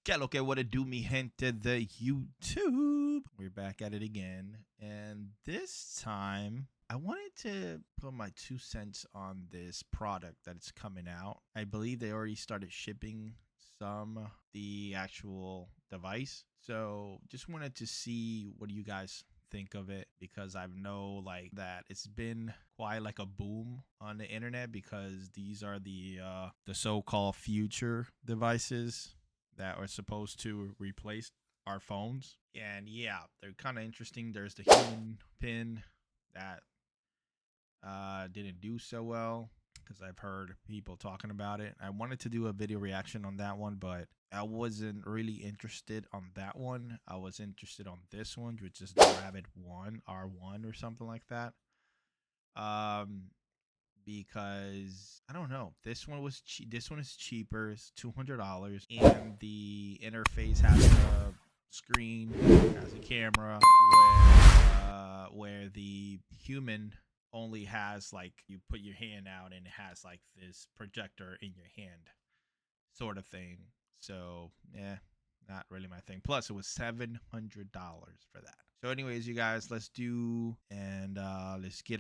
Que lo que what it do, mi gente the YouTube. We're back at it again. And this time, I wanted to put my 2 cents on this product that's coming out. I believe they already started shipping the actual device. So just wanted to see what you guys think of it, because I know like that it's been quite like a boom on the internet, because these are the so-called future devices that are supposed to replace our phones. And yeah, they're kind of interesting. There's the human pin that didn't do so well, because I've heard people talking about it. I wanted to do a video reaction on that one, but I wasn't really interested on that one. I was interested on this one, which is the Rabbit One R1 or something like that. Because I don't know, this one was this one is cheaper. It's $200, and the interface has a screen, has a camera, where the human only has like, you put your hand out and it has like this projector in your hand sort of thing. So yeah, not really my thing. Plus it was $700 for that. So anyways, you guys, let's get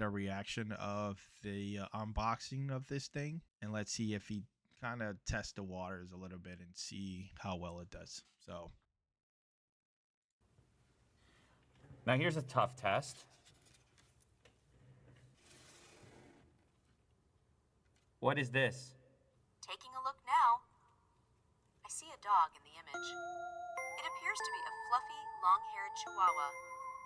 a reaction of the unboxing of this thing, and let's see if he kind of test the waters a little bit and see how well it does. So now here's a tough test. What is this? Taking a look now. I see a dog in the image. It appears to be a fluffy, long-haired Chihuahua,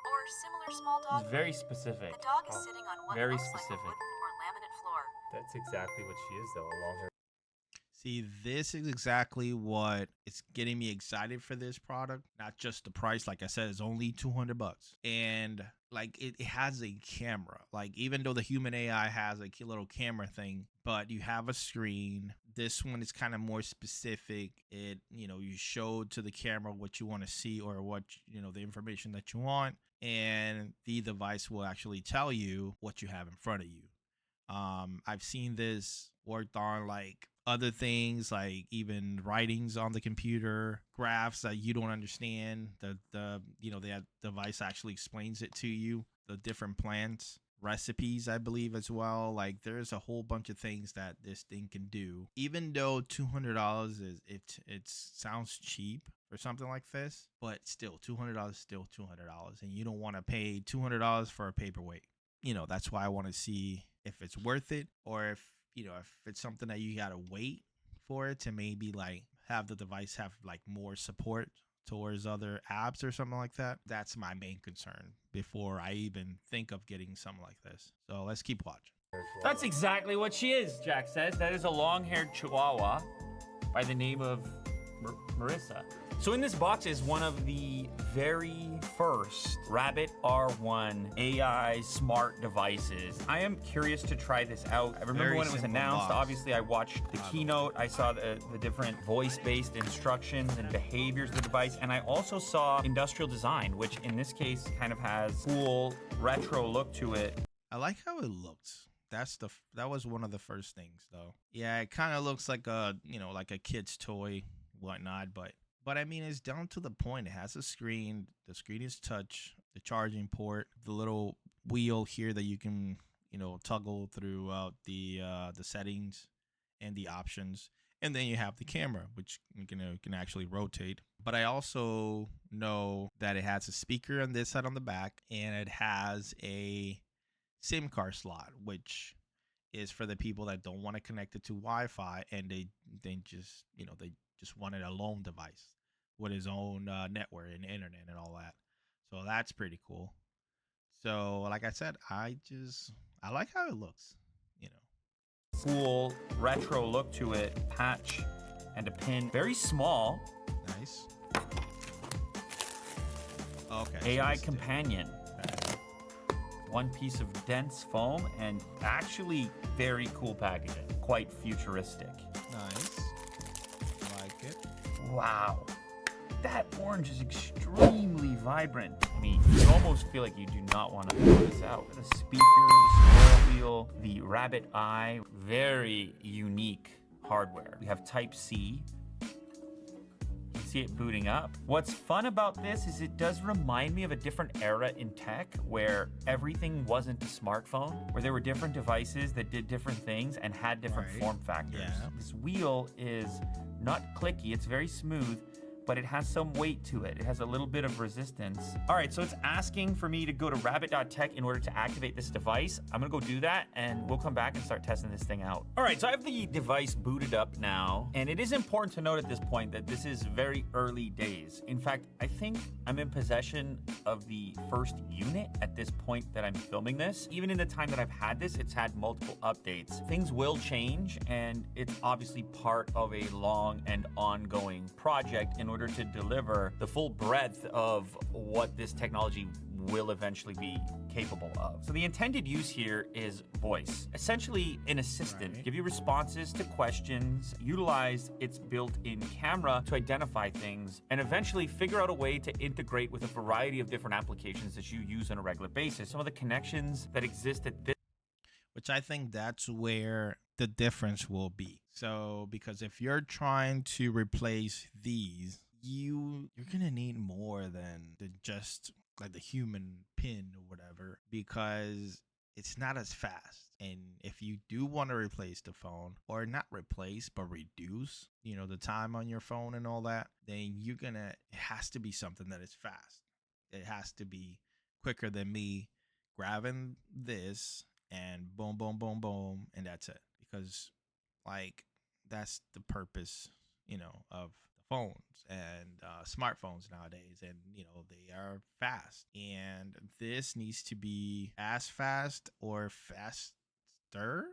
or similar small dog. It's very specific. The dog is sitting on what very looks specific. like a wooden or laminate floor. That's exactly what she is, though, a long hair. see, this is exactly what it's getting me excited for this product. Not just the price, like I said, it's only $200, and like it has a camera. Like, even though the human AI has a little camera thing, but you have a screen. This one is kind of more specific. It, you show to the camera what you want to see, or what, the information that you want, and the device will actually tell you what you have in front of you. I've seen this worked on like other things, like even writings on the computer, graphs that you don't understand. The device actually explains it to you, the different plants, recipes, I believe, as well. Like, there's a whole bunch of things that this thing can do. Even though $200 is it sounds cheap for something like this, but still $200 is still $200, and you don't want to pay $200 for a paperweight. That's why I want to see if it's worth it, or if it's something that you gotta wait for it to maybe like have the device have like more support towards other apps or something like that. That's my main concern before I even think of getting something like this. So let's keep watching. That's exactly what she is, Jack says. That is a long-haired Chihuahua by the name of Marissa. So in this box is one of the very first Rabbit R1 AI smart devices. I am curious to try this out. I remember Very when it was simple announced, box. obviously I watched the keynote. I saw the different voice-based instructions and behaviors of the device. And I also saw industrial design, which in this case kind of has cool retro look to it. I like how it looked. That was one of the first things, though. Yeah, it kind of looks like like a kid's toy, whatnot, but I mean, it's down to the point. It has a screen. The screen is touch, the charging port, the little wheel here that you can toggle throughout the settings and the options, and then you have the camera, which you can actually rotate. But I also know that it has a speaker on this side on the back, and it has a SIM card slot, which is for the people that don't want to connect it to Wi-Fi, and they just wanted a lone device with his own network and internet and all that. So that's pretty cool. So like I said, I like how it looks. Cool retro look to it. Patch and a pin. Very small. Nice. Okay. AI companion. One piece of dense foam and actually very cool packaging. Quite futuristic. Nice. Like it. Wow. That orange is extremely vibrant. I mean, you almost feel like you do not want to throw this out. The speaker, the scroll wheel, the rabbit eye, very unique hardware. We have Type-C. You can see see it booting up. What's fun about this is it does remind me of a different era in tech where everything wasn't a smartphone, where there were different devices that did different things and had different form factors. Yeah. This wheel is not clicky, it's very smooth, but it has some weight to it. It has a little bit of resistance. All right, so it's asking for me to go to rabbit.tech in order to activate this device. I'm gonna go do that and we'll come back and start testing this thing out. All right, so I have the device booted up now, and it is important to note at this point that this is very early days. In fact, I think I'm in possession of the first unit at this point that I'm filming this. Even in the time that I've had this, it's had multiple updates. Things will change, and it's obviously part of a long and ongoing project in order to deliver the full breadth of what this technology will eventually be capable of. So the intended use here is voice, essentially an assistant, give you responses to questions, utilize its built-in camera to identify things, and eventually figure out a way to integrate with a variety of different applications that you use on a regular basis. Some of the connections that exist at this, which I think that's where the difference will be. So, because if you're trying to replace these, you're gonna need more than just like the human pin or whatever, because it's not as fast. And if you do want to replace the phone, or not replace but reduce, the time on your phone and all that, then it has to be something that is fast. It has to be quicker than me grabbing this and boom, boom, boom, boom, and that's it. Because that's the purpose, of phones and smartphones nowadays, and they are fast, and this needs to be as fast or faster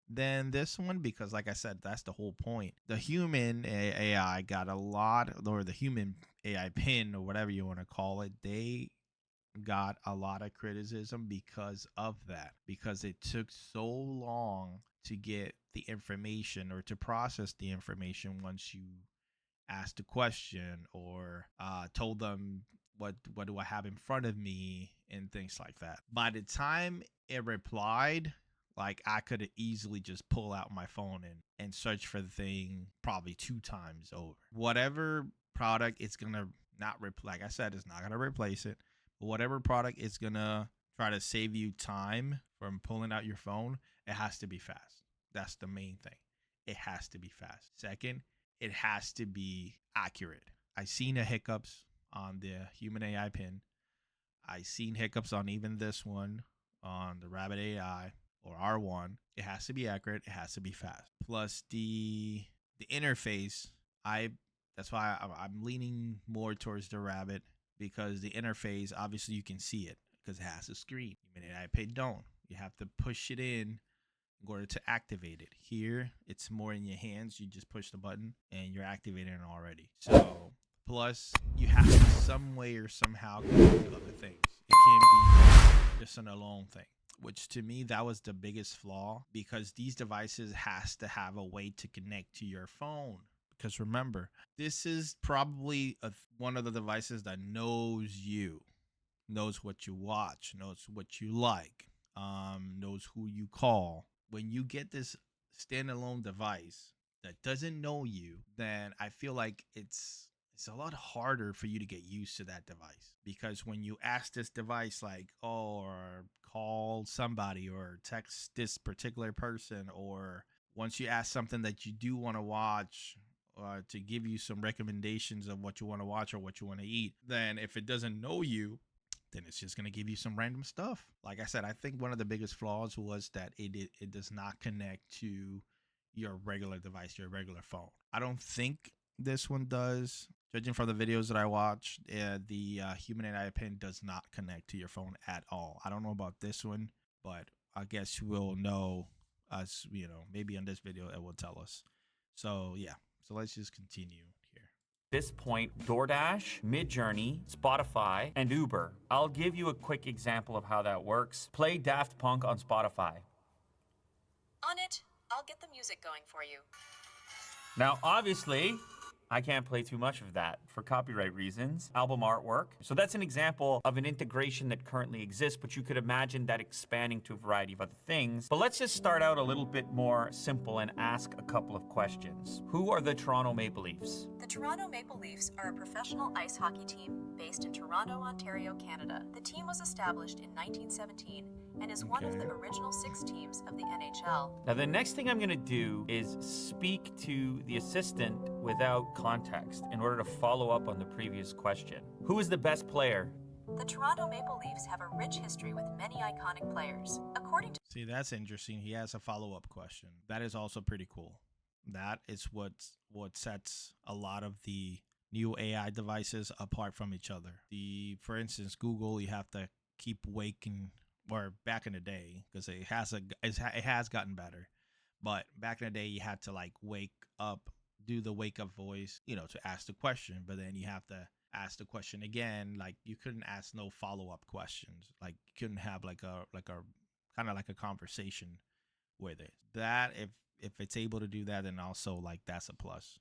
than this one, because like I said, that's the whole point. The human AI got a lot, or the human AI pin, or whatever you want to call it, they got a lot of criticism because of that, because it took so long to get the information or to process the information once you asked a question or told them what do I have in front of me and things like that. By the time it replied, I could easily just pull out my phone and search for the thing probably 2 times over. Whatever product it's gonna not like I said, it's not gonna replace it, but whatever product is gonna try to save you time from pulling out your phone, it has to be fast. That's the main thing. It has to be fast. Second, it has to be accurate. I seen the hiccups on the human AI pin. I seen hiccups on even this one, on the Rabbit AI or R1. It has to be accurate. It has to be fast. Plus the interface. That's why I'm leaning more towards the Rabbit, because the interface, obviously you can see it because it has a screen. Human AI pin don't. You have to push it in order to activate it. Here, it's more in your hands. You just push the button and you're activating it already. So, plus, you have to some way or somehow connect to other things. It can't be just an alone thing, which to me, that was the biggest flaw, because these devices has to have a way to connect to your phone. Because remember, this is probably one of the devices that knows you, knows what you watch, knows what you like, knows who you call. When you get this standalone device that doesn't know you, then I feel like it's a lot harder for you to get used to that device. Because when you ask this device or call somebody or text this particular person, or once you ask something that you do want to watch, to give you some recommendations of what you want to watch or what you want to eat, then if it doesn't know you, then it's just going to give you some random stuff. Like I said, I think one of the biggest flaws was that it does not connect to your regular device, your regular phone. I don't think this one does. Judging from the videos that I watched, the human AI pin does not connect to your phone at all. I don't know about this one, but I guess we'll know, as maybe on this video it will tell us. So yeah, so let's just continue here. This point, DoorDash, Midjourney, Spotify, and Uber. I'll give you a quick example of how that works. Play Daft Punk on Spotify. On it, I'll get the music going for you. Now, obviously, I can't play too much of that for copyright reasons. Album artwork. So that's an example of an integration that currently exists, but you could imagine that expanding to a variety of other things. But let's just start out a little bit more simple and ask a couple of questions. Who are the Toronto Maple Leafs? The Toronto Maple Leafs are a professional ice hockey team based in Toronto, Ontario, Canada. The team was established in 1917 and is one of the original 6 teams of the NHL. Now, the next thing I'm gonna do is speak to the assistant without context in order to follow up on the previous question. Who is the best player? The Toronto Maple Leafs have a rich history with many iconic players. According to See, that's interesting. He has a follow-up question. That is also pretty cool. That is what sets a lot of the new AI devices apart from each other. For instance, Google, you have to keep waking, or back in the day, because it has gotten better. But back in the day, you had to like wake up, do the wake up voice, to ask the question. But then you have to ask the question again. Like you couldn't ask no follow up questions. Like you couldn't have like a kind of like a conversation with it. That if it's able to do that, then also like that's a plus.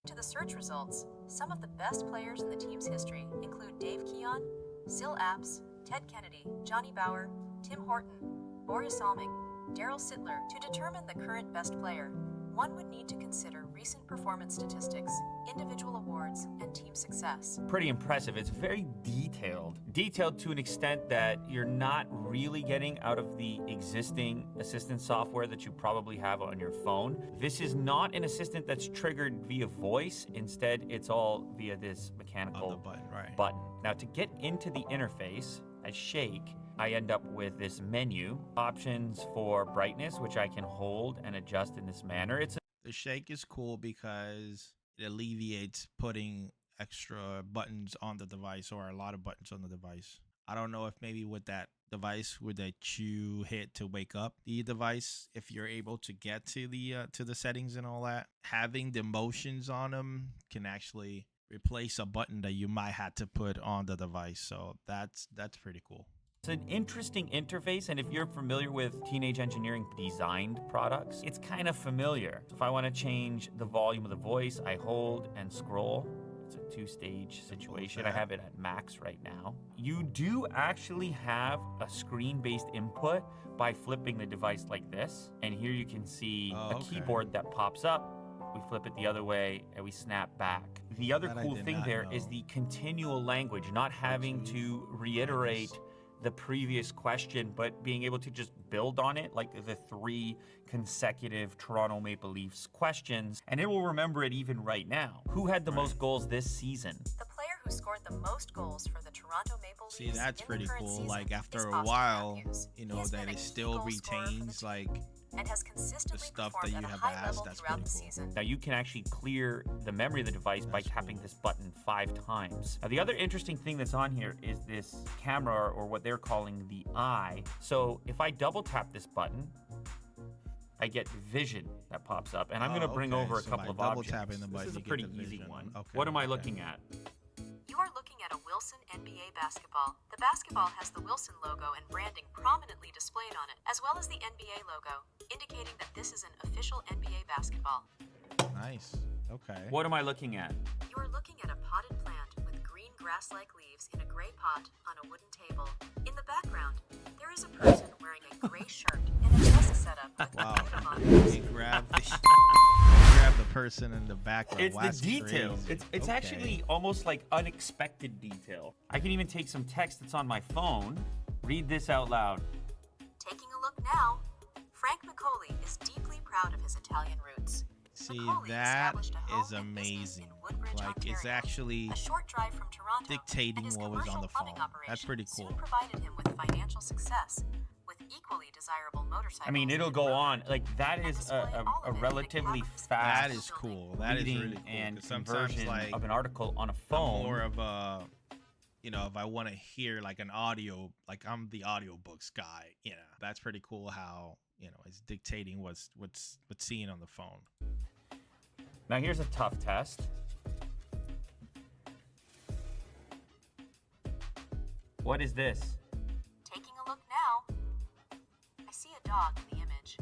To the search results, some of the best players in the team's history include Dave Keon, Syl Apps, Ted Kennedy, Johnny Bower, Tim Horton, Boris Alming, Daryl Sittler. To determine the current best player, one would need to consider recent performance statistics, individual awards, and team success. Pretty impressive. It's very detailed. Detailed to an extent that you're not really getting out of the existing assistant software that you probably have on your phone. This is not an assistant that's triggered via voice. Instead, it's all via this mechanical button. Now, to get into the interface, I shake, I end up with this menu, options for brightness, which I can hold and adjust in this manner. The shake is cool because it alleviates putting extra buttons on the device, or a lot of buttons on the device. I don't know if maybe with that device that you hit to wake up the device, if you're able to get to the settings and all that, having the motions on them can actually replace a button that you might have to put on the device. So that's pretty cool. It's an interesting interface, and if you're familiar with Teenage Engineering designed products, it's kind of familiar. So if I want to change the volume of the voice, I hold and scroll. It's a 2-stage situation. I have it at max right now. You do actually have a screen-based input by flipping the device like this, and here you can see a keyboard that pops up. We flip it the other way and we snap back. The other cool thing there is the continual language, not having to reiterate the previous question, but being able to just build on it, like the 3 consecutive Toronto Maple Leafs questions, and it will remember it even right now. Who had the most goals this season? The player who scored the most goals for the Toronto Maple Leafs. See, that's pretty cool. Like after a while, that it still retains like and has consistently the stuff performed that you at a have high asked. level That's throughout pretty the cool. season. Now you can actually clear the memory of the device by tapping this button 5 times. Now the other interesting thing that's on here is this camera, or what they're calling the eye. So if I double tap this button, I get vision that pops up, and I'm going to bring over a couple of objects. This is a pretty easy one. What am I looking at? You are looking at a Wilson NBA basketball. The basketball has the Wilson logo and branding prominently displayed on it, as well as the NBA logo, indicating that this is an official NBA basketball. Nice. Okay. What am I looking at? You are looking at a potted plant with green grass-like leaves in a gray pot on a wooden table. In the background, there is a person wearing a gray shirt and a desk setup with computer monitors. You grab the person in the background. It's the detail. It's actually almost like unexpected detail. I can even take some text that's on my phone, read this out loud. Taking a look now, Frank McCauley is deeply proud of his Italian roots. See, McCauley that established a home is and business amazing. in Woodbridge, Like it's Ontario, actually a short drive from Toronto, dictating and his what was on the commercial plumbing phone. operation That's pretty cool. soon provided him with financial success, with equally desirable motorcycles. I mean, it'll and go road on. rage, Like that and is display all a of it in a relatively cabin fast That is cool. That is reading really cool. and 'Cause sometimes, conversion like, of an article on a I'm phone. more of a, if I want to hear like an audio, like I'm the audiobooks guy. That's pretty cool. How it's dictating what's seen on the phone. Now here's a tough test. What is this? Taking a look now, I see a dog in the image.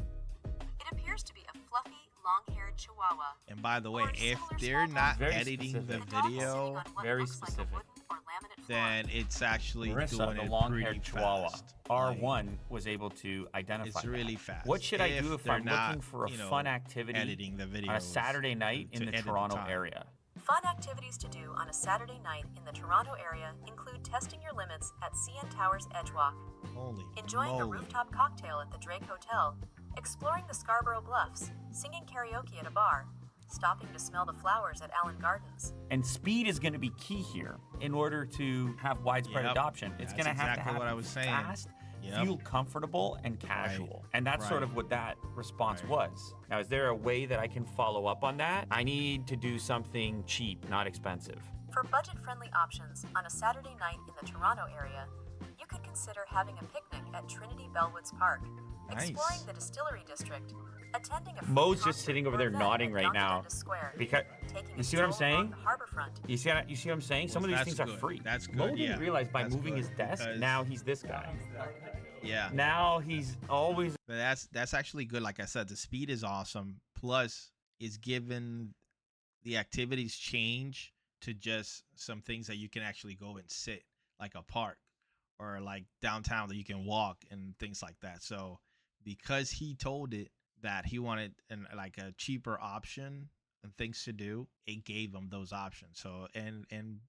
It appears to be a fluffy, long-haired Chihuahua. And by the way, Or if similar they're small not dogs. Very editing the specific. The dog is sitting video, on what Very looks like a specific. wooden or laminate floor. then it's actually Marissa, doing the it long-haired pretty Chihuahua, fast. Like, R1 was able to identify it's really that. fast. What should I do if they're I'm not, looking for a you know, fun activity editing the videos on a Saturday night to in the edit Toronto time? area? Fun activities to do on a Saturday night in the Toronto area include testing your limits at CN Towers Edgewalk, Holy enjoying a moly. rooftop cocktail at the Drake Hotel, exploring the Scarborough Bluffs, singing karaoke at a bar, stopping to smell the flowers at Allen Gardens. And speed is going to be key here in order to have widespread Yep. adoption. It's That's going to have exactly to what I happen was saying. fast, Yep. feel comfortable, and casual. And that's sort Right. of what that response Right. was. Now, is there a way that I can follow up on that? I need to do something cheap, not expensive. For budget-friendly options on a Saturday night in the Toronto area, you could consider having a picnic at Trinity Bellwoods Park, Nice. exploring the Distillery District, attending a free Mo's just concert sitting over or there event nodding at right now. Yonge Dundas Square, Because taking you a see what I'm stroll along saying? the harborfront. You see what I'm saying? Some of these That's things are good. free. That's Mo good, didn't yeah. realize by That's moving good his desk, because- now he's this guy. Yeah. Now he's always But that's actually good. Like I said, the speed is awesome. Plus, it's given the activities change to just some things that you can actually go and sit, like a park or like downtown that you can walk and things like that. So because he told it that he wanted like a cheaper option and things to do, it gave him those options. So and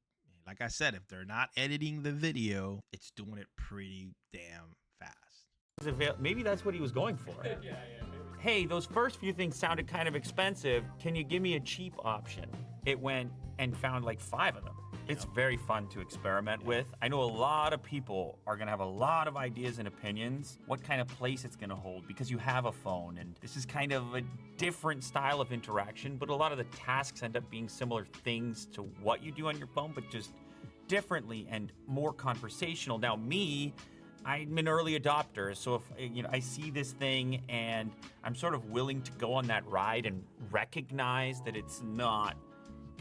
like I said, if they're not editing the video, it's doing it pretty damn fast. maybe that's what he was going for. Hey, those first few things sounded kind of expensive. Can you give me a cheap option? It went and found like 5 of them. It's very fun to experiment with. I know a lot of people are gonna have a lot of ideas and opinions, what kind of place it's gonna hold, because you have a phone, and this is kind of a different style of interaction, but a lot of the tasks end up being similar things to what you do on your phone, but just differently and more conversational. Now, I'm an early adopter, so if I see this thing and I'm sort of willing to go on that ride and recognize that it's not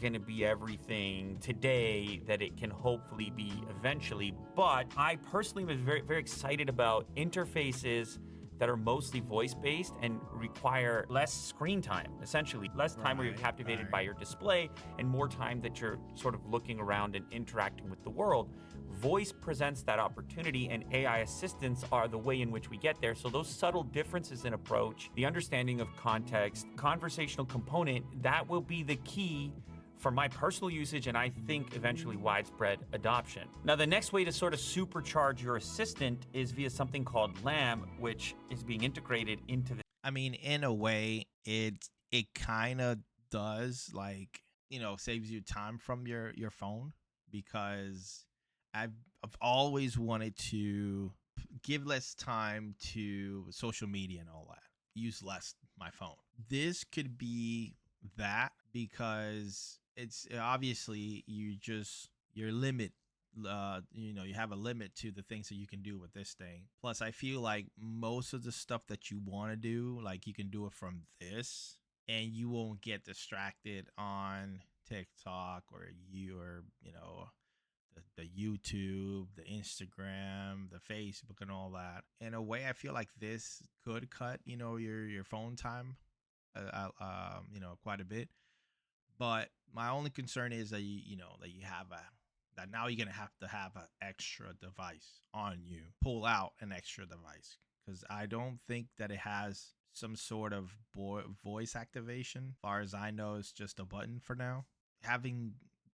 going to be everything today that it can hopefully be eventually. But I personally was very, very excited about interfaces that are mostly voice-based and require less screen time, essentially. Less time where you're Right, captivated right. by your display and more time that you're sort of looking around and interacting with the world. Voice presents that opportunity, and AI assistants are the way in which we get there. So those subtle differences in approach, the understanding of context, conversational component, that will be the key for my personal usage and I think eventually widespread adoption. Now, the next way to sort of supercharge your assistant is via something called LAM, which is being integrated into the I mean, in a way, it kind of does, like, saves you time from your phone, because I've always wanted to give less time to social media and all that. Use less my phone. This could be that, because it's obviously your limit. You have a limit to the things that you can do with this thing. Plus, I feel like most of the stuff that you want to do, like, you can do it from this, and you won't get distracted on TikTok or the YouTube, the Instagram, the Facebook, and all that. In a way, I feel like this could cut your phone time quite a bit. But my only concern is that that now you're gonna have to have an extra device on you. Pull out an extra device, because I don't think that it has some sort of voice activation. As far as I know, it's just a button for now. Having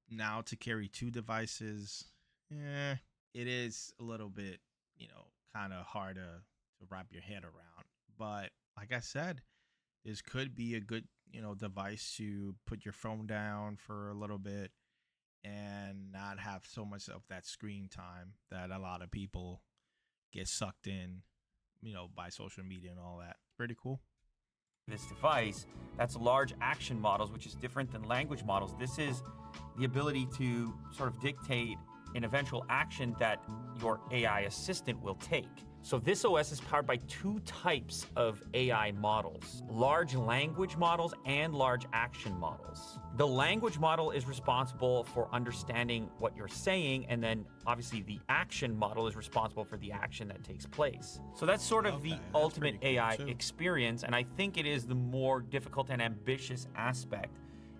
now to carry 2 devices, it is a little bit, kind of hard to wrap your head around. But like I said, this could be a good, device to put your phone down for a little bit and not have so much of that screen time that a lot of people get sucked in, by social media and all that. Pretty cool. this device. That's large action models, which is different than language models. This is the ability to sort of dictate an eventual action that your AI assistant will take. So this OS is powered by two types of AI models, large language models and large action models. The language model is responsible for understanding what you're saying, and then obviously the action model is responsible for the action that takes place. So that's sort of the Okay, that's ultimate pretty cool, AI too. experience, and I think it is the more difficult and ambitious aspect,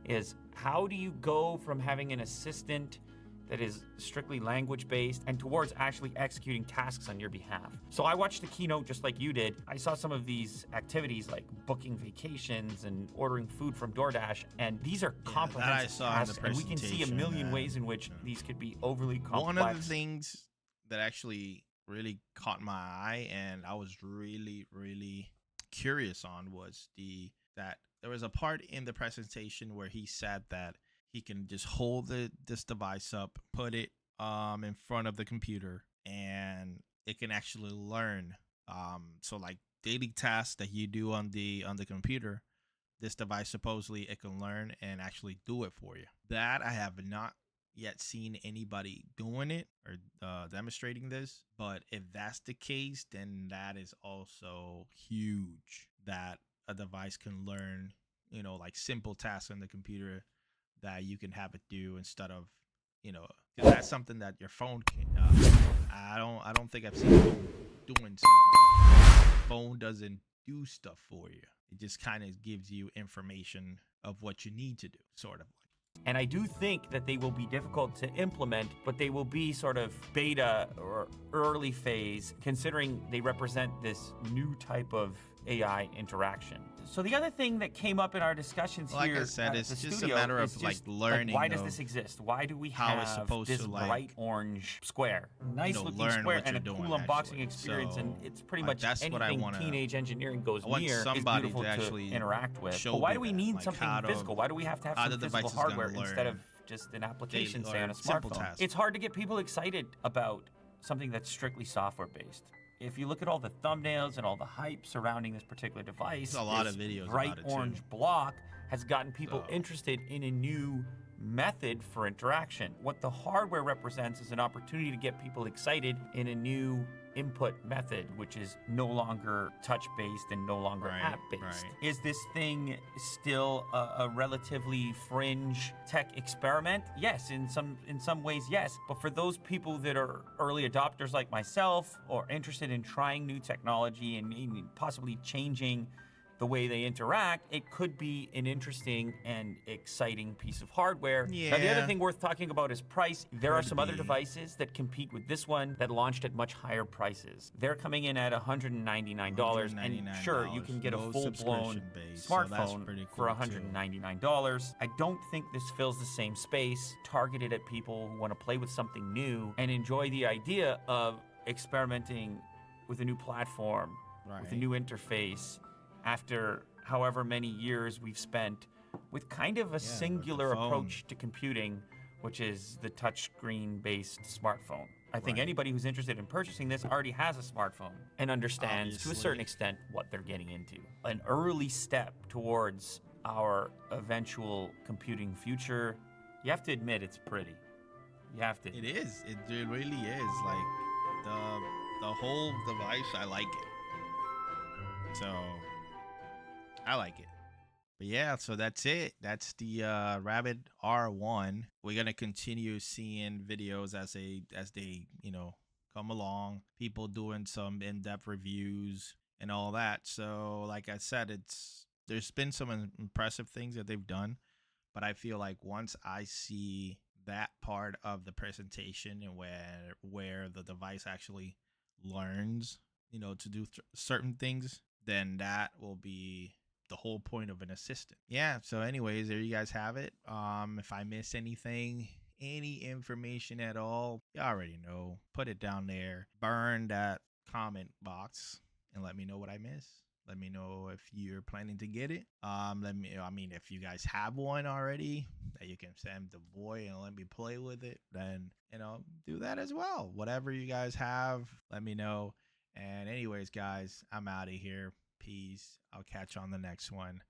is how do you go from having an assistant that is strictly language-based and towards actually executing tasks on your behalf. So I watched the keynote just like you did. I saw some of these activities like booking vacations and ordering food from DoorDash, and these are comprehensive saw in the tasks, and we can see a presentation, million ways in which these could be overly complex. One of the things that actually really caught my eye and I was really, really curious on was that there was a part in the presentation where he said that he can just hold this device up, put it in front of the computer, and it can actually learn. So like daily tasks that you do on the computer, this device supposedly it can learn and actually do it for you. That I have not yet seen anybody doing it or demonstrating this, but if that's the case, then that is also huge, that a device can learn, like simple tasks on the computer that you can have it do instead of, 'cause that's something that your phone can. I don't think I've seen a phone doing something. Phone doesn't do stuff for you. It just kind of gives you information of what you need to do, sort of. And I do think that they will be difficult to implement, but they will be sort of beta or early phase, considering they represent this new type of AI interaction. So the other thing that came up in our discussions Like here I said, at it's the just a studio matter is of, like, just, learning why does of this exist? Why do we how have it's supposed this to, like, bright orange square? Nice looking learn square what and a you're cool doing, unboxing actually. experience, and So, it's pretty like, much that's what I anything wanna- teenage engineering goes I want near is somebody beautiful to actually interact with. show But why me do we that, need like, something how to- physical? Why do we have to have how some the physical device is gonna hardware instead learn of just an application, daily say, on or a simple smartphone? tasks. It's hard to get people excited about something that's strictly software-based. If you look at all the thumbnails and all the hype surrounding this particular device, There's a lot this of videos bright about it, too. orange block has gotten people So- interested in a new method for interaction. What the hardware represents is an opportunity to get people excited in a new input method, which is no longer touch-based and no longer Right, app-based. right. Is this thing still a relatively fringe tech experiment? Yes, in some ways, yes. But for those people that are early adopters like myself, or interested in trying new technology and maybe possibly changing the way they interact, it could be an interesting and exciting piece of hardware. Now, the other Yeah. thing worth talking about is price. There are Could some other be. devices that compete with this one that launched at much higher prices. They're coming in at $199, and sure, you can get a no full-blown subscription-based, so that's smartphone pretty for cool, too. $199. I don't think this fills the same space targeted at people who want to play with something new and enjoy the idea of experimenting with a new platform, with a Right. new interface, after however many years we've spent with kind of a the singular phone. approach to computing, which is the touchscreen-based smartphone. I think Right. anybody who's interested in purchasing this already has a smartphone and understands to a certain Obviously. extent what they're getting into. An early step towards our eventual computing future. You have to admit it's pretty. You have to. It is. It really is. Like the whole device, I like it. So I like it. But yeah, so that's it. That's the Rabbit R1. We're gonna continue seeing videos as they come along. People doing some in-depth reviews and all that. So like I said, there's been some impressive things that they've done, but I feel like once I see that part of the presentation and where the device actually learns, to do certain things, then that will be the whole point of an assistant. Yeah, so anyways, there you guys have it. If I miss anything, any information at all, you already know. Put it down there. Burn that comment box and let me know what I missed. Let me know if you're planning to get it. If you guys have one already that you can send the boy and let me play with it, then, do that as well. Whatever you guys have, let me know. And anyways, guys, I'm out of here. Peace. I'll catch you on the next one.